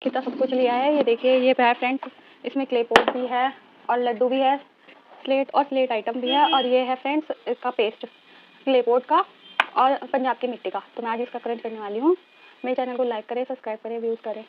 कितना सब कुछ लिया है। ये देखिए ये है फ्रेंड्स, इसमें क्ले पॉट भी है और लड्डू भी है, स्लेट और स्लेट आइटम भी है, और ये है फ्रेंड्स इसका पेस्ट क्ले पॉट का और पंजाब की मिट्टी का। तो मैं आज इसका क्रंच करने वाली हूँ। मेरे चैनल को लाइक करें, सब्सक्राइब करें, व्यूज़ करें।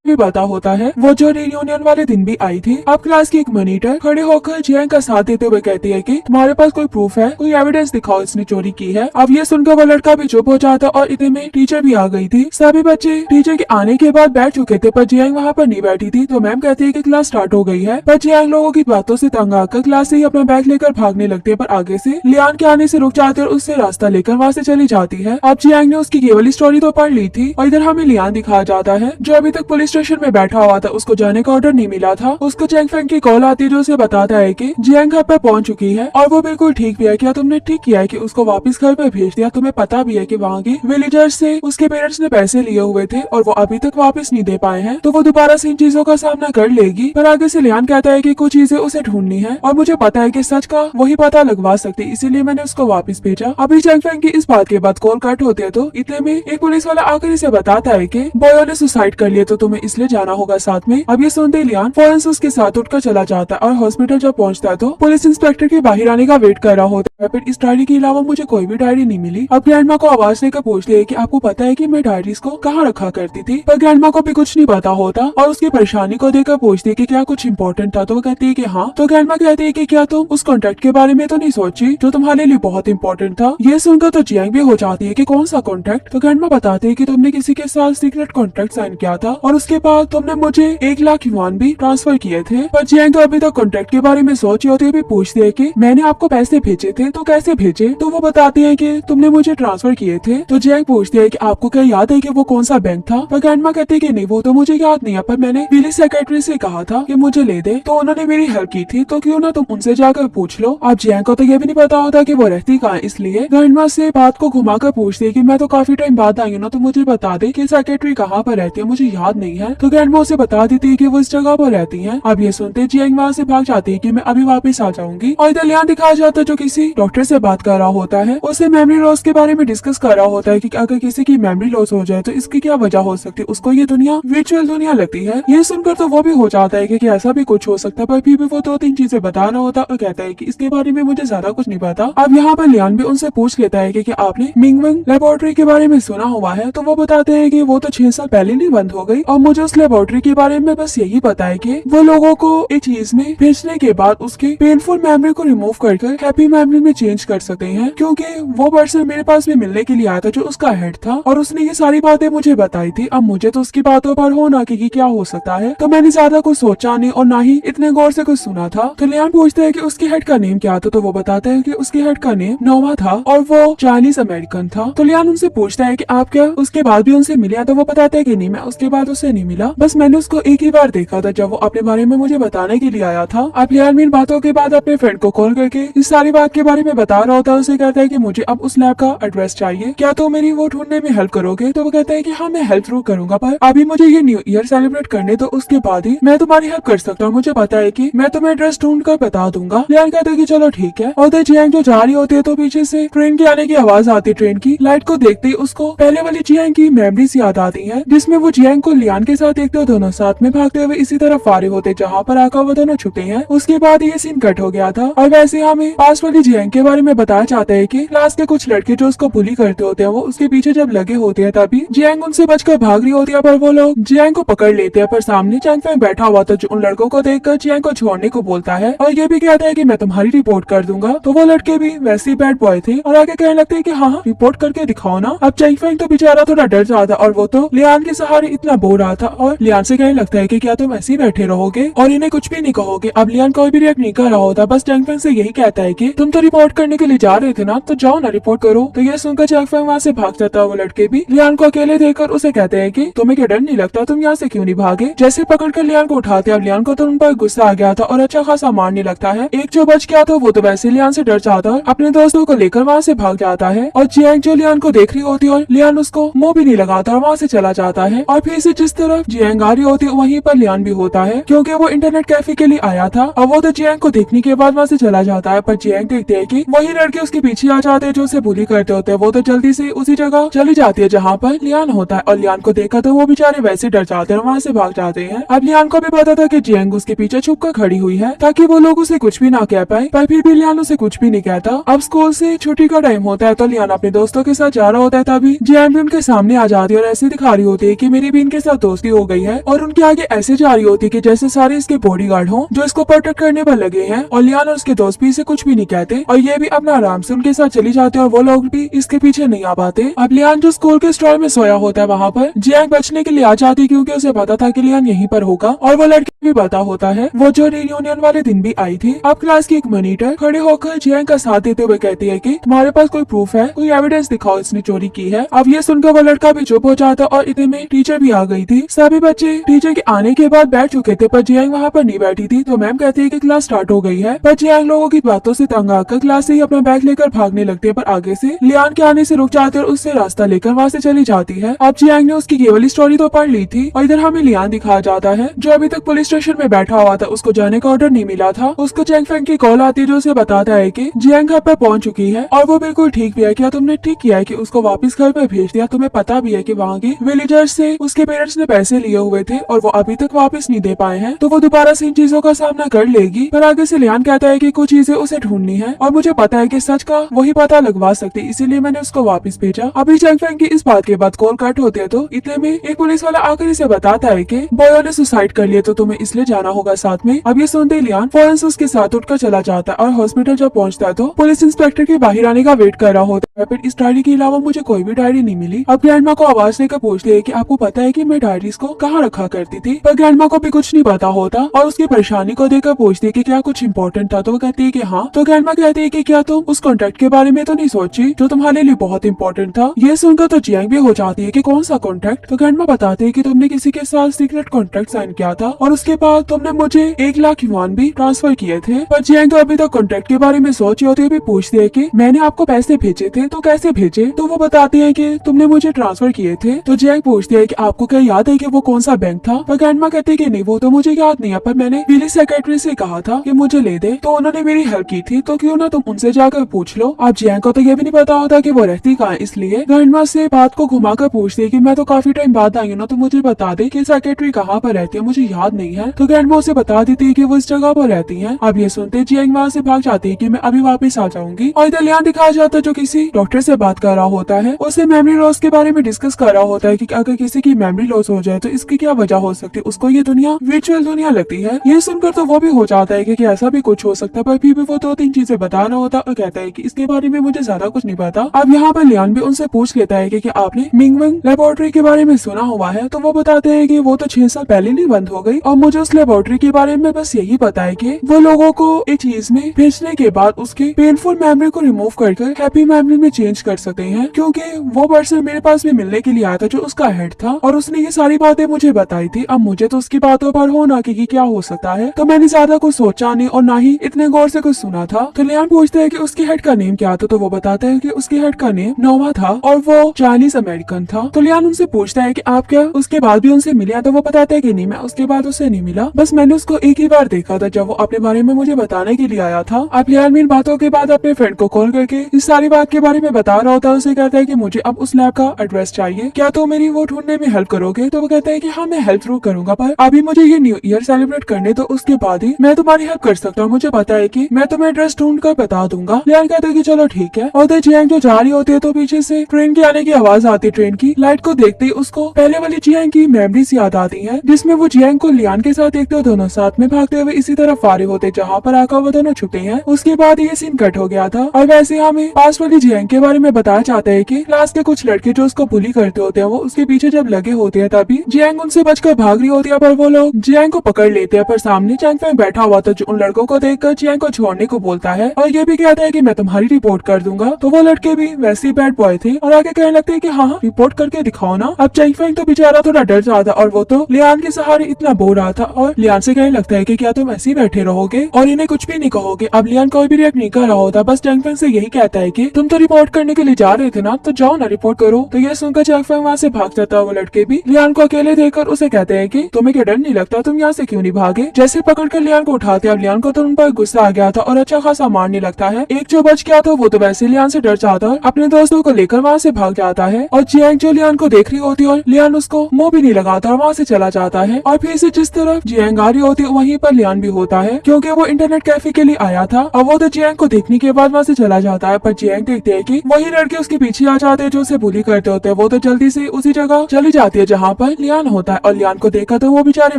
भी पता होता है वो जो रियूनियन वाले दिन भी आई थी। अब क्लास की एक मॉनिटर खड़े होकर जियांग का साथ देते हुए कहती है कि तुम्हारे पास कोई प्रूफ है, कोई एविडेंस दिखाओ इसने चोरी की है। अब ये सुनकर वो लड़का भी चुप हो जाता और इतने में टीचर भी आ गई थी। सभी बच्चे टीचर के आने के बाद बैठ चुके थे पर जियांग वहाँ पर नहीं बैठी थी, तो मैम कहती है कि क्लास स्टार्ट हो गई है। पर जियांग लोगों की बातों से तंग आकर क्लास से ही अपना बैग लेकर भागने लगते हैं, पर आगे से लियान के आने से रुक जाते और उससे रास्ता लेकर वहाँ से चली जाती है। अब जियांग ने उसकी ये वाली स्टोरी तो पढ़ ली थी और इधर हमें लियान दिखाया जाता है जो अभी तक पुलिस स्टेशन में बैठा हुआ था, उसको जाने का ऑर्डर नहीं मिला था। उसको चैंग फेंग की कॉल आती है जो उसे बताता है कि जियांग घर पर पहुंच चुकी है और वो बिल्कुल ठीक भी है। क्या तुमने ठीक किया है कि उसको वापस घर पर भेज दिया? तुम्हें पता भी है कि वहाँ के विलेजर्स से उसके पेरेंट्स ने पैसे लिए हुए थे और वो अभी तक वापस नहीं दे पाए हैं, तो वो दोबारा से इन चीजों का सामना कर लेगी। पर आगे से लियान कहता है कि कुछ चीजें उसे ढूंढनी है और मुझे पता है कि सच का वही पता लगवा सकती, इसीलिए मैंने उसको वापस भेजा। अभी चैंग फेंग की इस बात के बाद कॉल कट होते है तो इतने में एक पुलिस वाला आकर इसे बताता है कि बॉयो ने सुसाइड कर लिया, तो तुम्हें इसलिए जाना होगा साथ में। अब ये सुनते ही लियान फौरन से उसके साथ उठकर चला जाता है और हॉस्पिटल जब पहुंचता है तो पुलिस इंस्पेक्टर के बाहर आने का वेट कर रहा होता है। फिर इस डायरी के अलावा मुझे कोई भी डायरी नहीं मिली। अब ग्रैंडमा को आवाज देकर पूछते है कि आपको पता है कि मैं डायरीज को कहाँ रखा करती थी, पर ग्रैंडमा को भी कुछ नहीं पता होता और उसकी परेशानी को देखकर पूछती है कि क्या कुछ इंपॉर्टेंट था, तो वो कहती है कि हाँ। तो ग्रैंडमा कहती है कि क्या तुम उस कॉन्ट्रैक्ट के बारे में तो नहीं सोची जो तुम्हारे लिए बहुत इंपॉर्टेंट था? ये सुनकर तो जियांग भी हो जाती है कि कौन सा कॉन्ट्रैक्ट? तो ग्रैंडमा बताते है कि तुमने किसी के साथ सीक्रेट कॉन्ट्रैक्ट साइन किया था और उसके बाद तुमने मुझे 1 लाख युआन भी ट्रांसफर किए थे। पर जियांग तो अभी तक कॉन्ट्रैक्ट के बारे में सोची होती है, भी पूछती है कि मैंने आपको पैसे भेजे थे तो कैसे भेजे? तो वो बताती है कि तुमने मुझे ट्रांसफर किए थे। तो जियांग पूछती है कि आपको क्या याद है कि वो कौन सा बैंक था? पर ग्रैंडमा कहती है कि नहीं वो तो मुझे याद नहीं है, पर मैंने पीली सेक्रेटरी से कहा था कि मुझे ले दे, तो उन्होंने मेरी हेल्प की थी, तो क्यों ना तुम उनसे जाकर पूछ लो। अब जियांग को तो ये भी नहीं पता होता कि वो रहती कहाँ, इसलिए ग्रैंडमा से बात को घुमाकर पूछती है कि मैं तो काफी टाइम बाद आई हूँ ना, तो मुझे बता दे कि सेक्रेटरी कहाँ पर रहती है, मुझे याद नहीं है। तो ग्रैंडमा उसे बता देती है कि वो इस जगह पर रहती है। अब ये सुनते जियांग वहाँ से भाग जाती है कि मैं अभी वापस आ जाऊंगी और इधर लियान दिखाया जाता है जो किसी डॉक्टर से बात कर रहा होता है, उसे मेमोरी लॉस के बारे में डिस्कस कर रहा होता है कि अगर किसी की मेमोरी लॉस हो जाए तो इसकी क्या वजह हो सकती है, उसको ये दुनिया वर्चुअल दुनिया लगती है। ये सुनकर तो वो भी हो जाता है कि ऐसा भी कुछ हो सकता है, पर फिर भी वो 2-3 चीजें बता रहा होता और कहता है कि इसके बारे में मुझे ज्यादा कुछ नहीं पता। अब यहाँ पर लियान भी उनसे पूछ लेता है कि आपने मिंगवेंग लेबोरेटरी के बारे में सुना हुआ है? तो वो बताते हैं कि वो तो 6 साल पहले नहीं बंद हो गई और मुझे उस लेबोरेटरी के बारे में बस यही पता है कि वो लोगों को एक चीज में भेजने के बाद उसके पेनफुल मेमोरी को रिमूव करके हैप्पी मेमोरी में चेंज कर सकते हैं, क्योंकि वो पर्सन मेरे पास भी मिलने के लिए आया था जो उसका हेड था और उसने ये सारी बातें मुझे बताई थी। अब मुझे तो उसकी बातों पर हो ना कि क्या हो सकता है, तो मैंने ज्यादा कुछ सोचा नहीं और ना ही इतने गौर से कुछ सुना था। तो लियान पूछते हैं कि उसके हेड का नेम क्या था, तो वो बताता है कि उसके हेड का नेम नोवा था और वो चाइनीज अमेरिकन था। तो लियान उनसे पूछता है कि आप क्या उसके बाद भी उनसे मिले? तो वो बताता है कि नहीं, मैं उसके बाद उससे नहीं मिला, बस मैंने उसको एक ही बार देखा था जब वो अपने बारे में मुझे बताने के लिए आया था। अब लियान इन बातों के बाद अपने फ्रेंड को कॉल करके इस सारी बात के बारे में बता रहा होता है। उसे कहता है कि मुझे अब उस लैब का एड्रेस चाहिए, क्या तो मेरी वो ढूंढने में हेल्प करोगे? तो वो कहता है कि हाँ मैं हेल्प जरूर करूंगा, पर अभी मुझे ये न्यू ईयर सेलिब्रेट करने तो उसके बाद ही मैं तुम्हारी हेल्प कर सकता हूँ। मुझे पता है कि मैं तुम्हें एड्रेस ढूंढ कर बता दूंगा। लियान कहता है कि चलो ठीक है। और जियांग जो जा रही होती है तो पीछे से ट्रेन के आने की आवाज आती है। ट्रेन की लाइट को देखते ही उसको पहले वाली जियांग की मेमोरीज याद आती है, जिसमें वो जियांग को लियान के साथ देखते हो दोनों साथ में भागते हुए इसी तरफ आ रहे होते जहाँ पर आकर वो दोनों छुपे हैं। उसके बाद ये सीन कट हो गया था और वैसे हमें पास वाली जियांग के बारे में बताया जाता है कि क्लास के कुछ लड़के जो उसको बुली करते होते हैं वो उसके पीछे जब लगे होते हैं तभी जियांग उनसे बचकर भाग रही होती है, पर वो लोग जियांग को पकड़ लेते हैं। पर सामने चैंग फेंग बैठा हुआ था जो उन लड़कों को देखकर जियांग को छोड़ने को बोलता है और ये भी कहता है कि मैं तुम्हारी रिपोर्ट कर दूंगा। तो वो लड़के भी वैसे ही बैड बॉय थे और आगे कहने लगते हैं कि हाँ रिपोर्ट करके दिखाओ ना। अब चैंग फेंग तो बेचारा थोड़ा डर जाता और वो तो लियान के सहारे इतना बोर रहा था और लियान से कहने लगता है कि क्या तुम ऐसे ही बैठे रहोगे और इन्हें कुछ भी नहीं कहोगे? अब लियान कोई भी रिएक्ट नहीं कर रहा होता, बस चैंग फेंग से यही कहता है कि तुम तो रिपोर्ट करने के लिए जा रहे थे ना, तो जाओ ना रिपोर्ट करो। तो ये सुनकर चैंग फेंग वहाँ से भाग जाता है। वो लड़के भी लियान को अकेले देखकर उसे कहते हैं कि तुम्हें क्या डर नहीं लगता, तुम यहाँ से क्यों नहीं भागे? जैसे पकड़कर लियान को उठाते, अब लियान को तो उन पर गुस्सा आ गया था और अच्छा खासा मारने लगता है। एक जो बच गया था वो तो वैसे लियान से डर जाता है, अपने दोस्तों को लेकर वहाँ से भाग जाता है और जियांग जो लियान को देख रही होती है और लियान उसको मुंह भी नहीं लगाता और वहाँ से चला जाता है। और फिर से जिस तरफ जियांग आ रही होती है वहीं पर लियान भी होता है, क्योंकि वो इंटरनेट कैफे के लिए आया था और वो तो जियांग को देखने के बाद वहाँ से चला जाता है। पर जियांग देखते है है कि वही लड़के उसके पीछे आ जाते हैं जो उसे बुली करते होते हैं। वो तो जल्दी से उसी जगह चली जाती है जहाँ पर लियान होता है और लियान को देखा तो वो बेचारे वैसे डर जाते हैं, वहाँ से भाग जाते हैं। अब लियान को भी पता था कि जियांग उसके पीछे छुप कर खड़ी हुई है ताकि वो लोग उसे कुछ भी ना कह पाए, पर फिर भी लियान उसे कुछ भी नहीं कहता। अब स्कूल से छुट्टी का टाइम होता है तो लियान अपने दोस्तों के साथ जा रहा होता है, तभी जियांग भी उनके सामने आ जाती है और ऐसे दिखा रही होती है कि मेरी भी इनके साथ दोस्ती हो गई है और उनके आगे ऐसे जा रही होती है कि जैसे सारे इसके बॉडीगार्ड हो जो इसको प्रोटेक्ट करने पर लगे हैं। और लियान और उसके दोस्त भी इसे कुछ भी नहीं कहते और ये भी अपना आराम से उनके साथ चली जाते हैं और वो लोग भी इसके पीछे नहीं आ पाते। अब लियान जो स्कूल के स्टॉल में सोया होता है वहाँ पर जियांग बचने के लिए आ जाती है क्योंकि उसे पता था कि लियान यहीं पर होगा और वो लड़की भी पता होता है। वो जो रियूनियन वाले दिन भी आई थी। अब क्लास की एक मॉनिटर खड़े होकर जियांग का साथ देते हुए कहती है कि तुम्हारे पास कोई प्रूफ है, कोई एविडेंस दिखाओ इसने चोरी की है। अब ये सुनकर वो लड़का भी चुप हो जाता और इतने में टीचर भी आ गई थी। सभी बच्चे टीचर के आने के बाद बैठ चुके थे पर जियांग वहाँ पर नहीं बैठी थी, तो मैम कहती है कि क्लास स्टार्ट हो गई है। पर जियांग लोगों की बातों से तंग आकर क्लास से ही अपना बैग लेकर भागने लगती है, पर आगे से लियान के आने से रुक जाते और उससे रास्ता लेकर वहाँ से चली जाती है। अब जियांग ने उसकी केवल स्टोरी तो पढ़ ली थी और इधर हमें लियान दिखाया जाता है जो अभी तक पुलिस स्टेशन में बैठा हुआ था, उसको जाने का ऑर्डर नहीं मिला था। उसको चैंग फेंग की कॉल आती है जो उसे बताता है कि जियांग घर पर पहुंच चुकी है और वो बिल्कुल ठीक भी है। क्या तुमने ठीक किया है कि उसको वापस घर पर भेज दिया? तुम्हें पता भी है कि वहाँ के विलेजर्स से उसके पेरेंट्स ने पैसे लिए हुए थे और वो अभी तक वापस नहीं दे पाए हैं, तो वो दोबारा से इन चीजों का सामना कर लेगी। पर आगे से लियान कहता है कि कुछ चीजें उसे ढूंढनी है और मुझे पता है कि सच का वही पता लगवा सकती, इसीलिए मैंने उसको वापस भेजा। अभी चैंग फेंग की इस बात के बाद कॉल कट होते है तो इतने में एक पुलिस वाला आकर इसे बताता है कि बॉयो ने सुसाइड कर लिया तो तुम्हें इसलिए जाना होगा साथ में। अब ये सुनते ही लियान फौरन से उसके साथ उठकर चला जाता है और हॉस्पिटल जब पहुंचता है तो पुलिस इंस्पेक्टर के बाहर आने का वेट कर रहा होता है। फिर इस डायरी के अलावा मुझे कोई भी डायरी नहीं मिली। अब ग्रैंडमा को आवाज देकर पूछते है कि आपको पता है कि मैं डायरीज को कहाँ रखा करती थी, पर ग्रैंडमा को भी कुछ नहीं पता होता और उसकी परेशानी को देखकर पूछती है कि क्या कुछ इम्पोर्टेंट था, तो वो कहती है कि हाँ। तो ग्रैंडमा कहती है कि क्या तुम उस कॉन्ट्रैक्ट के बारे में तो नहीं सोची जो तुम्हारे लिए बहुत इंपॉर्टेंट था? ये सुनकर तो जियांग भी हो जाती है कि कौन सा कॉन्ट्रैक्ट? तो ग्रैंडमा बताते है कि तुमने किसी के साथ सीक्रेट कॉन्ट्रैक्ट साइन किया था और उसके बाद तुमने मुझे 1 लाख युआन भी ट्रांसफर किए थे। पर जियांग तो अभी तक कॉन्ट्रैक्ट के बारे में सोची होती है, भी पूछती है कि मैंने आपको पैसे भेजे थे तो कैसे भेजे? तो वो बताती है कि तुमने मुझे ट्रांसफर किए थे। तो जियांग पूछती है कि आपको क्या याद है कि वो कौन सा बैंक था? पर ग्रैंडमा कहती है कि नहीं, वो तो मुझे याद नहीं है, पर मैंने पुलिस सेक्रेटरी से कहा था कि मुझे ले दे, तो उन्होंने मेरी हेल्प की थी, तो क्यों ना तुम उनसे जाकर पूछ लो। अब जियांग को तो ये भी नहीं पता होता कि वो रहती कहाँ, इसलिए ग्रैंडमा से बात को घुमाकर पूछती है कि मैं तो काफी टाइम बाद आई हूँ ना, तो मुझे बता दे कि सेक्रेटरी कहाँ पर रहती है, मुझे याद नहीं है। तो ग्रैंडमा उसे बता देती है कि वो इस जगह पर रहती है। अब ये सुनते जियांग वहाँ से भाग जाती है कि मैं अभी वापस आ जाऊंगी और इधर लियान दिखाया जाता है जो किसी डॉक्टर से बात कर रहा होता है, उसे मेमोरी लॉस के बारे में डिस्कस कर रहा होता है कि अगर किसी की मेमोरी लॉस हो जाए तो इसकी क्या वजह हो सकती है, उसको ये दुनिया वर्चुअल दुनिया लगती है। ये सुनकर तो वो भी हो जाता है कि ऐसा भी कुछ हो सकता है, पर फिर भी वो 2-3 चीजें बता रहा होता और कहता है कि इसके बारे में मुझे ज्यादा कुछ नहीं पता। अब यहाँ पर लियान भी उनसे पूछ लेता है कि आपने मिंगवेंग लेबोरेटरी के बारे में सुना हुआ है? तो वो बताते हैं कि वो तो 6 साल पहले नहीं बंद हो गई और मुझे उस लेबोरेटरी के बारे में बस यही पता है कि वो लोगों को एक चीज में भेजने के बाद उसके पेनफुल मेमोरी को रिमूव करके हैप्पी मेमोरी में चेंज कर सकते हैं, क्योंकि वो पर्सन मेरे पास भी मिलने के लिए आया था जो उसका हेड था और उसने ये सारी बातें मुझे बताई थी। अब मुझे तो उसकी बातों पर होना कि क्या हो सकता है, तो मैंने ज्यादा कुछ सोचा नहीं और ना ही इतने गौर से कुछ सुना था। तो लियान पूछते हैं कि उसके हेड का नेम क्या था, तो वो बताते हैं कि उसके हेड का नेम नोवा था और वो चाइनीज अमेरिकन था। तो लियान उनसे पूछता है कि आप क्या उसके बाद भी उनसे मिले? तो वो बताते हैं कि नहीं, मैं उसके बाद उससे नहीं मिला, बस मैंने उसको एक ही बार देखा था जब वो अपने बारे में मुझे बताने के लिए आया था। अब लियान इन बातों के बाद अपने फ्रेंड को कॉल करके इस सारी बात के बारे में बता रहा होता है। उसे कहता है कि मुझे अब उस लैब का एड्रेस चाहिए, क्या तो मेरी वो ढूंढने में हेल्प करोगे? तो वो कहता है कि हाँ, मैं हेल्प जरूर करूंगा, पर अभी मुझे ये न्यू ईयर सेलिब्रेट करने तो उसके बाद ही मैं तुम्हारी हेल्प कर सकता हूँ। मुझे पता है कि मैं तुम्हें एड्रेस ढूंढ कर बता दूंगा। लियान कहता है कि चलो ठीक है। और जियांग जो जा रही होती है तो पीछे से ट्रेन के आने की आवाज आती है। ट्रेन की लाइट को देखते ही उसको पहले वाली जियांग की मेमोरीज याद आती है, जिसमें वो जियांग को लियान के साथ देखते हो दोनों साथ में भागते हुए इसी तरफ आ रहे होते जहाँ पर आकर वो दोनों छुपे हैं। उसके बाद ये सीन कट हो गया था और वैसे हमें पास वाली जियांग के बारे में बताया जाता है कि क्लास के कुछ लड़के जो उसको बुली करते होते हैं वो उसके पीछे जब लगे होते हैं तभी जियांग उनसे बचकर भाग रही होती है, पर वो लोग जियांग को पकड़ लेते हैं। पर सामने चैंग फेंग बैठा हुआ था जो उन लड़कों को देखकर जियांग को छोड़ने को बोलता है और ये भी कहता है कि मैं तुम्हारी रिपोर्ट कर दूंगा। तो वो लड़के भी वैसे ही बैड बॉय थे और आगे कहने लगते हैं कि हाँ, रिपोर्ट करके दिखाओ ना। अब चैंग फेंग तो बेचारा थोड़ा डर जाता और वो तो लियान के सहारे इतना बोल रहा था और लियान से कहने लगता है कि क्या तुम ऐसे ही बैठे रहोगे और इन्हें कुछ भी नहीं कहोगे। अब लियान कोई भी रिएक्ट नहीं कर रहा होता, बस जैंग फेंग से यही कहता है कि तुम तो रिपोर्ट करने के लिए जा रहे थे ना, तो जाओ ना रिपोर्ट करो। तो ये सुनकर जैंग फेंग वहाँ से भाग जाता है। वो लड़के भी लियान को अकेले देखकर उसे कहते हैं कि तुम्हें क्या डर नहीं लगता, तुम यहाँ से क्यों नहीं भागे। जैसे पकड़कर लियान को उठाते, अब लियान को तो उन पर गुस्सा आ गया था और अच्छा खासा मारने लगता है। एक जो बच गया था वो तो वैसे लियान से डर जाता है, अपने दोस्तों को लेकर वहाँ से भाग जाता है और जियांग जो लियान को देख रही होती है और लियान उसको मुंह भी नहीं लगाता और वहाँ से चला जाता है। और फिर से जिस तरफ जियांग आ रही होती है वहीं पर लियान भी होता है, क्योंकि वो इंटरनेट कैफे के लिए आया था। अब वो तो जियांग को देखने के बाद वहाँ से चला जाता है, पर जियांग देखते है कि वही लड़के उसके पीछे आ जाते हैं जो उसे बुली करते होते हैं। वो तो जल्दी से उसी जगह चली जाती है जहाँ पर लियान होता है और लियान को देखा तो वो बेचारे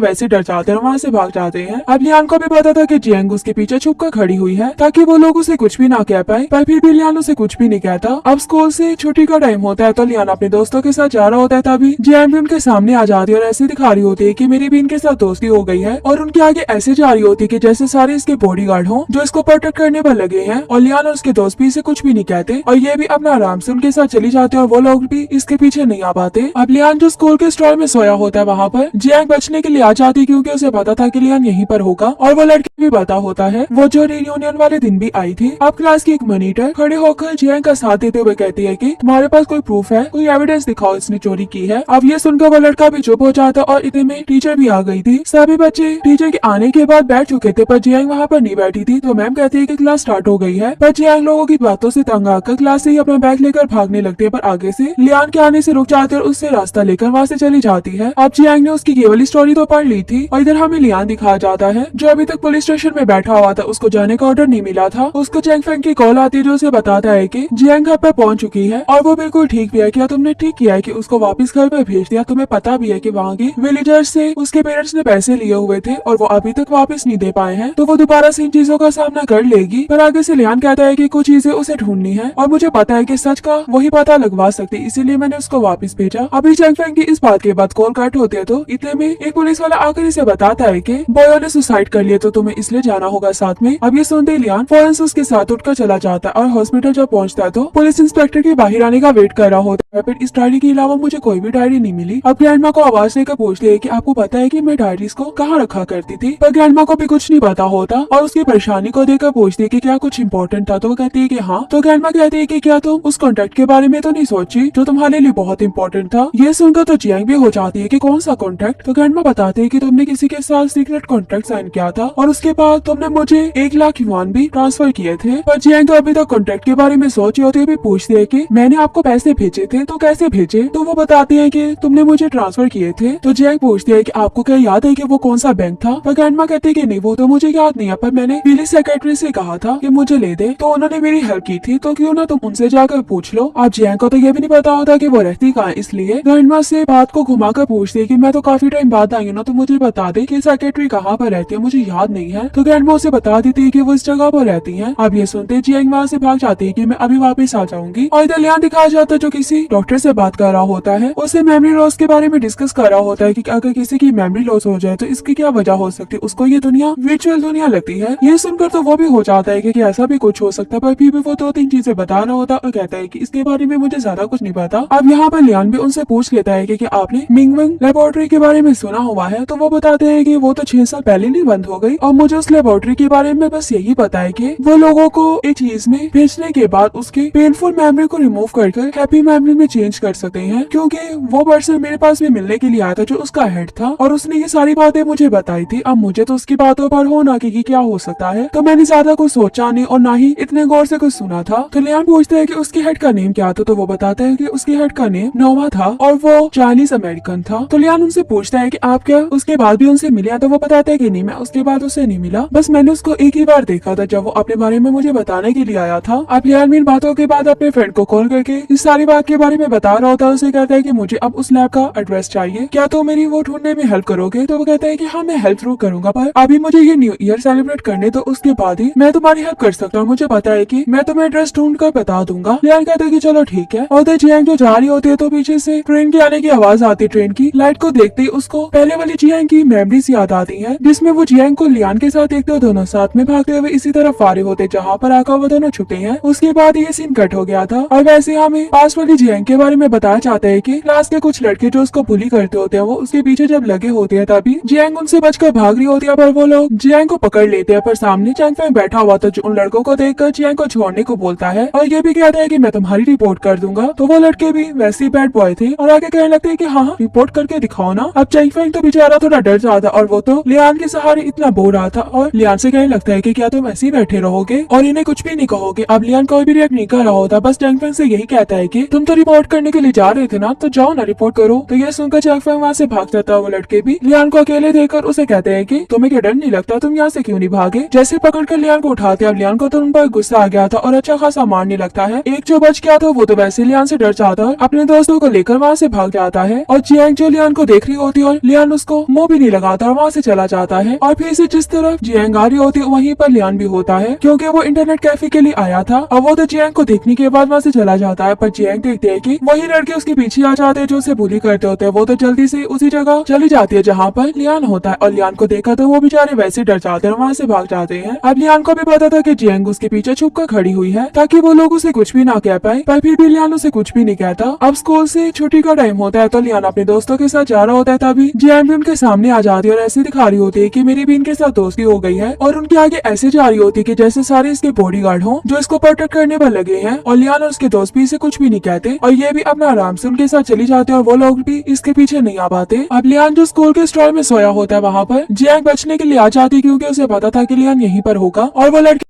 वैसे डर जाते हैं और वहाँ से भाग जाते हैं। अब लियान को भी पता था कि जियांग उसके पीछे छुप कर खड़ी हुई है ताकि वो लोग उसे कुछ भी ना कह पाए, पर फिर भी लियान उसे कुछ भी नहीं कहता। अब स्कूल से छुट्टी का टाइम होता है तो लियान अपने दोस्तों के साथ जा रहा होता है, तभी जियांग भी उनके सामने आ जाती है और ऐसे दिखा रही होती है कि मेरी भी इनके साथ दोस्ती हो गई है और उनके आगे ऐसे जा रही होती है कि जैसे सारे इसके बॉडीगार्ड हों जो इसको प्रोटेक्ट करने पर लगे हैं। और लियान और उसके दोस्त भी इसे कुछ भी नहीं कहते और ये भी अपना आराम से उनके साथ चली जाते हैं और वो लोग भी इसके पीछे नहीं आ पाते। अब लियान जो स्कूल के स्टॉल में सोया होता है वहाँ पर जियांग बचने के लिए आ जाती है, क्योंकि उसे पता था कि लियान यहीं पर होगा और वो लड़की भी पता होता है। वो जो रियूनियन वाले दिन भी आई थी। अब क्लास की एक मॉनिटर खड़े होकर जियांग का साथ देते हुए कहती है कि तुम्हारे पास कोई प्रूफ है, कोई एविडेंस दिखाओ इसने चोरी की है। अब ये सुनकर वो लड़का भी चुप हो जाता और इतने में टीचर भी आ गई थी। सभी बच्चे टीचर के आने के बाद बैठ चुके थे, पर जियांग वहाँ पर नहीं बैठी थी। तो मैम कहती है कि क्लास स्टार्ट हो गई है, पर जियांग लोगों की बातों से तंग आकर क्लास से ही अपना बैग लेकर भागने लगती है, पर आगे से लियान के आने से रुक जाते और उससे रास्ता लेकर वहाँ से चली जाती है। अब जियांग ने उसकी ये वाली स्टोरी तो पढ़ ली थी और इधर हमें लियान दिखाया जाता है जो अभी तक पुलिस स्टेशन में बैठा हुआ था, उसको जाने का ऑर्डर नहीं मिला था। उसको जैंग फेंग की कॉल आती है जो उसे बताता है कि जियांग घर पर पहुंच चुकी है और वो बिल्कुल ठीक भी है। क्या तुमने ठीक किया है कि उसको वापस घर पर भेज दिया, तुम्हें पता भी है कि वहाँ के विलेजर्स से उसके पेरेंट्स ने पैसे लिए हुए थे और वो अभी तक वापस नहीं दे पाए हैं, तो वो दोबारा से इन चीजों का सामना कर लेगी। पर आगे से लियान कहता है कि कुछ चीजें उसे ढूंढनी है और मुझे पता है कि सच का वही पता लगवा सकती, इसीलिए मैंने उसको वापस भेजा। अभी जैंग फेंग की इस बात के बाद कॉल कट होती है तो इतने में एक पुलिस वाला आकर इसे बताता है कि बॉयो ने सुसाइड कर लिया, तो तुम्हें इसलिए जाना होगा साथ में। अब ये सुनते लियान फौरन से उसके साथ उठकर चला जाता है और हॉस्पिटल जब पहुंचता है तो पुलिस इंस्पेक्टर के बाहर आने का वेट कर रहा होता है। फिर इस डायरी के अलावा मुझे कोई भी डायरी नहीं मिली। अब ग्रैंडमा को आवाज देकर पूछती है कि आपको पता है कि मैं डायरीज को कहाँ रखा करती थी, पर ग्रैंडमा को भी कुछ नहीं पता होता और उसकी परेशानी को देखकर पूछती है कि क्या कुछ इम्पोर्टेंट था, तो वो कहती है कि हाँ। तो ग्रैंडमा कहती है कि क्या तुम उस कॉन्ट्रैक्ट के बारे में तो नहीं सोची जो तुम्हारे लिए बहुत इंपॉर्टेंट था। ये सुनकर तो जियांग भी हो जाती है कि कौन सा कॉन्ट्रैक्ट। तो ग्रैंडमा बताते हैं कि तुमने किसी के साथ सीक्रेट कॉन्ट्रैक्ट साइन किया था और उसके बाद तुमने मुझे 1 लाख युआन भी ट्रांसफर किए थे। पर जियांग तो अभी तक कॉन्ट्रैक्ट के बारे में सोची होती है, भी पूछती है कि मैंने आपको पैसे भेजे थे तो कैसे भेजे, तो वो बताती है कि तुमने मुझे ट्रांसफर किए थे। तो जियांग पूछती है कि आपको क्या याद है कि वो कौन सा बैंक था, पर ग्रैंडमा कहती है कि नहीं वो तो मुझे याद नहीं है, पर मैंने पुलिस सेक्रेटरी से कहा था कि मुझे ले दे, तो उन्होंने मेरी हेल्प की थी, तो क्यों ना तुम उनसे जाकर पूछ लो। अब जियांग को तो ये भी नहीं पता होता कि वो रहती कहाँ, इसलिए ग्रैंडमा से बात को घुमाकर पूछती है कि मैं तो काफी टाइम बाद आई हूँ ना, तो मुझे बता दे कि सेक्रेटरी कहाँ पर रहती है, मुझे याद नहीं है। तो ग्रैंडमा उसे बता देती है कि वो इस जगह पर रहती है। अब ये सुनते जियांग वहाँ से भाग जाती है कि मैं अभी वापस आ जाऊंगी और इधर लियान दिखाया जाता है जो किसी डॉक्टर से बात कर रहा होता है, उसे मेमोरी लॉस के बारे में डिस्कस कर रहा होता है कि अगर किसी की मेमोरी लॉस हो जाए तो इसकी क्या वजह हो सकती है, उसको ये दुनिया वर्चुअल दुनिया लगती है। ये सुनकर तो वो भी हो जाता है कि ऐसा भी कुछ हो सकता है, पर फिर भी वो 2-3 चीजें बता रहा होता है और कहता है कि इसके बारे में मुझे ज्यादा कुछ नहीं पता। अब यहाँ पर लियान भी उनसे पूछ लेता है कि आपने मिंगवेंग लेबोरेटरी के बारे में सुना हुआ है, तो वो बताते हैं कि वो तो 6 साल पहले नहीं बंद हो गई और मुझे उस लेबोरेटरी के बारे में बस यही पता है कि वो लोगों को एक चीज में भेजने के बाद उसके पेनफुल मेमोरी को रिमूव कर हैप्पी मेमोरी में चेंज कर सकते हैं, क्योंकि वो पर्सन मेरे पास भी मिलने के लिए आया था जो उसका हेड था और उसने ये सारी बातें मुझे बताई थी। अब मुझे तो उसकी बातों पर हो ना कि क्या हो सकता है, तो मैंने ज्यादा कुछ सोचा नहीं और ना ही इतने गौर से कुछ सुना था। तो लियान पूछते है कि उसकी हेड का नेम क्या था, तो वो बताता है कि उसकी हेड का नेम नोवा था और वो चाइनीज अमेरिकन था। तो लियान उनसे पूछता है कि आप क्या उसके बाद भी उनसे मिले, तो वो बताता है कि नहीं, मैं उसके बाद उससे नहीं मिला, बस मैंने उसको एक ही बार देखा था जब वो अपने बारे में मुझे बताने के लिए आया था। अब लियान इन बातों के बाद अपने फ्रेंड को कॉल करके इस सारी बात के बारे में बता रहा होता है। उसे कहता है कि मुझे अब उस लैब का एड्रेस चाहिए, क्या तो मेरी वो ढूंढने में हेल्प करोगे। तो वो कहता है कि हाँ मैं हेल्प जरूर करूंगा, पर अभी मुझे ये न्यू ईयर सेलिब्रेट करने तो उसके बाद ही मैं तुम्हारी हेल्प कर सकता हूँ, मुझे पता है कि मैं तुम्हें एड्रेस ढूंढ कर बता दूंगा। लियान कहता है कि चलो ठीक है। और जियांग जो जा रही होती है तो पीछे से ट्रेन के आने की आवाज आती है। ट्रेन की लाइट को देखते ही उसको पहले वाली जियांग की मेमोरीज याद आती है, जिसमें वो जियांग को लियान के साथ देखते दोनों साथ में भागते हुए इसी तरफ आ रहे होते जहाँ पर आकर वो दोनों छुपे हैं। उसके बाद ये सीन कट हो गया था और वैसे हमें पास वाली जियांग के बारे में बताया जाता है कि क्लास के कुछ लड़के जो उसको बुली करते होते हैं वो उसके पीछे जब लगे होते हैं तब तभी जियांग उनसे बचकर भाग रही होती है, पर वो लोग जियांग को पकड़ लेते हैं। पर सामने चैंग फेंग बैठा हुआ था, जो उन लड़कों को देखकर जियांग को छोड़ने को बोलता है और ये भी कहता है कि मैं तुम्हारी रिपोर्ट कर दूंगा। तो वो लड़के भी वैसे ही बैड बॉय थे और आगे कहने लगते हैं कि हाँ रिपोर्ट करके दिखाओ ना। अब चैंग फेंग तो बेचारा थोड़ा डर जाता और वो तो लियान के सहारे इतना बोल रहा था और लियान से कहने लगता है कि क्या तुम ऐसे ही बैठे रहोगे और इन्हें कुछ भी नहीं कहोगे। अब लियान कोई भी रिएक्ट नहीं कर रहा होता, बस चैंग फेंग से यही कहता है कि तुम तो रिपोर्ट करने के लिए जा रहे थे ना, तो जाओ ना रिपोर्ट करो। तो ये सुनकर चैंग फेंग वहाँ से भाग जाता है। वो लड़के भी लियान को अकेले देखकर उसे कहते हैं कि तुम्हें क्या डर नहीं लगता, तुम यहाँ से क्यों नहीं भागे। जैसे पकड़कर लियान को उठाते, अब लियान को तो उन पर गुस्सा आ गया था और अच्छा खासा मारने लगता है। एक जो बच गया था वो तो वैसे लियान से डर जाता है, अपने दोस्तों को लेकर वहाँ से भाग जाता है और जियांग जो लियान को देख रही होती है और लियान उसको मुंह भी नहीं लगाता और वहाँ से चला जाता है। और फिर से जिस तरफ जियांग आ रही होती है वहीं पर लियान भी होता है, क्योंकि वो इंटरनेट कैफे के लिए आया था। और वो तो जियांग को देखने के बाद वहाँ से चला जाता है, पर जियांग देखते है कि वही लड़के उसके पीछे आ जाते हैं जो उसे बुली करते होते हैं। वो तो जल्दी से उसी जगह चली जाती है जहाँ पर लियान होता है और लियान को देखा तो वो बेचारे वैसे डर जाते हैं, वहाँ से भाग जाते हैं। अब लियान को भी पता था कि जियांग उसके पीछे छुप कर खड़ी हुई है ताकि वो लोग उसे कुछ भी ना कह पाए, पर फिर भी लियान उसे कुछ भी नहीं कहता। अब स्कूल से छुट्टी का टाइम होता है तो लियान अपने दोस्तों के साथ जा रहा होता है, तभी जियांग भी उनके सामने आ जाती है और ऐसे दिखा रही होती है कि मेरी भी इनके साथ दोस्ती हो गई है और उनके आगे ऐसे जा रही होती है कि जैसे सारे इसके बॉडीगार्ड हों जो इसको प्रोटेक्ट करने पर लगे हैं। और लियान और उसके दोस्त भी इसे कुछ भी नहीं कहते और ये भी अपना आराम से उनके साथ चली जाते हैं और वो लोग भी इसके पीछे नहीं आ पाते। अब लियान जो स्कूल के स्टॉल में सोया होता है वहाँ पर जियांग बचने के लिए आ जाती है, क्योंकि उसे पता था कि लियान यहीं पर होगा और वो लड़की